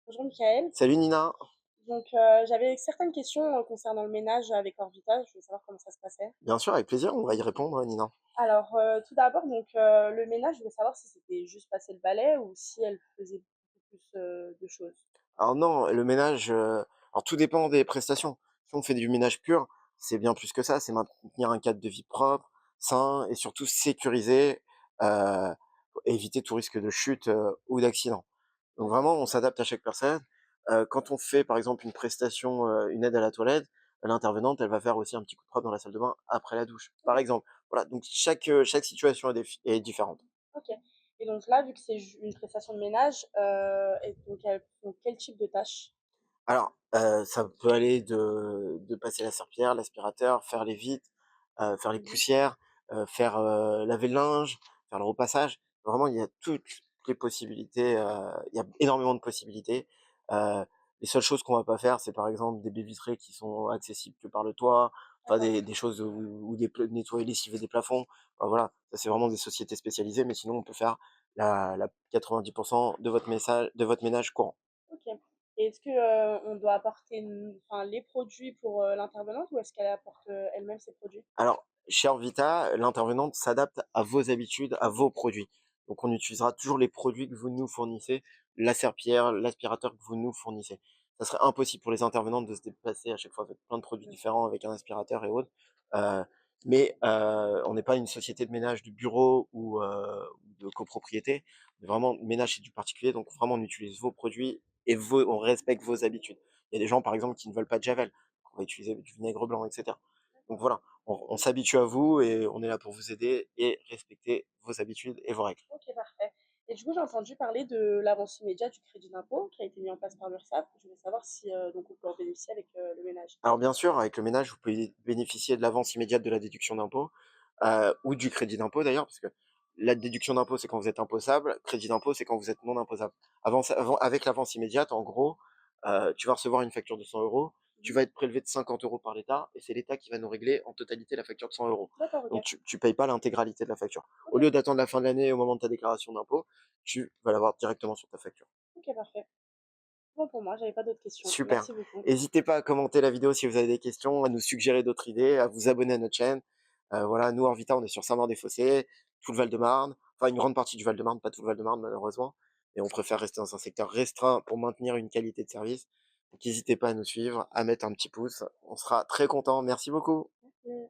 Bonjour Michael. Salut Nina. Donc, j'avais certaines questions concernant le ménage avec Orvita. Je voulais savoir comment ça se passait. Bien sûr, avec plaisir, on va y répondre, Nina. Alors, tout d'abord, donc, le ménage, je voulais savoir si c'était juste passer le balai ou si elle faisait beaucoup plus de choses. Alors non, le ménage, alors tout dépend des prestations. Si on fait du ménage pur, c'est bien plus que ça, c'est maintenir un cadre de vie propre, sain et surtout sécurisé, pour éviter tout risque de chute, ou d'accident. Donc D'accord. vraiment, on s'adapte à chaque personne. Quand on fait par exemple une prestation, une aide à la toilette, l'intervenante, elle va faire aussi un petit coup de propre dans la salle de bain après la douche, par Ok. exemple. Voilà, donc chaque situation est différente. Ok. Et donc là, vu que c'est une prestation de ménage, et donc elles font quel type de tâches? Alors, ça peut aller de passer la serpillière, l'aspirateur, faire les vitres, faire les Mhm. poussières, faire, laver le linge, faire le repassage. Vraiment, il y a toutes les possibilités, il y a énormément de possibilités. Heu, les seules choses qu'on va pas faire, c'est par exemple des baies vitrées qui sont accessibles que par le toit, enfin D'accord. des choses ou des nettoyer, lessiver des plafonds. Enfin voilà, ça c'est vraiment des sociétés spécialisées, mais sinon on peut faire la 90 de votre ménage courant. Ok. Et est-ce que on doit apporter enfin, les produits pour l'intervenante ou est-ce qu'elle apporte elle-même ses produits? Alors, chez Orvita, l'intervenante s'adapte à vos habitudes, à vos produits. Donc, on utilisera toujours les produits que vous nous fournissez, la serpillière, l'aspirateur que vous nous fournissez. Ça serait impossible pour les intervenantes de se déplacer à chaque fois avec plein de produits différents, avec un aspirateur et autres. Euh, on n'est pas une société de ménage de bureau ou de copropriété. Mais vraiment, le ménage, c'est du particulier. Donc, vraiment, on utilise vos produits et on respecte vos habitudes. Il y a des gens, par exemple, qui ne veulent pas de javel. On va utiliser du vinaigre blanc, etc. Donc voilà, on s'habitue à vous et on est là pour vous aider et respecter vos habitudes et vos règles. Ok, parfait. Et du coup, j'ai entendu parler de l'avance immédiate du crédit d'impôt qui a été mis en place par l'URSSAF. Je voulais savoir si donc on peut en bénéficier avec le ménage. Alors bien sûr, avec le ménage, vous pouvez bénéficier de l'avance immédiate de la déduction d'impôt, ou du crédit d'impôt d'ailleurs, parce que la déduction d'impôt, c'est quand vous êtes imposable, crédit d'impôt, c'est quand vous êtes non imposable. Avec l'avance immédiate, en gros, tu vas recevoir une facture de 100 euros, tu Mhm. vas être prélevé de 50 euros par l'État, et c'est l'État qui va nous régler en totalité la facture de 100 euros. D'accord, ok. Donc tu payes pas l'intégralité de la facture. Ok, Au lieu d'attendre la fin de l'année au moment de ta déclaration d'impôt, tu vas l'avoir directement sur ta facture. ok, parfait. Bon pour moi, j'avais pas d'autres questions. Super. Merci beaucoup. N'hésitez pas à commenter la vidéo si vous avez des questions, à nous suggérer d'autres idées, à vous abonner à notre chaîne. Voilà, nous, Orvita, on est sur Saint-Maur-des-Fossés, tout le Val-de-Marne, enfin une grande partie du Val-de-Marne, pas tout le Val-de-Marne malheureusement, et on préfère rester dans un secteur restreint pour maintenir une qualité de service. Donc n'hésitez pas à nous suivre, à mettre un petit pouce, on sera très content. Merci beaucoup. Merci.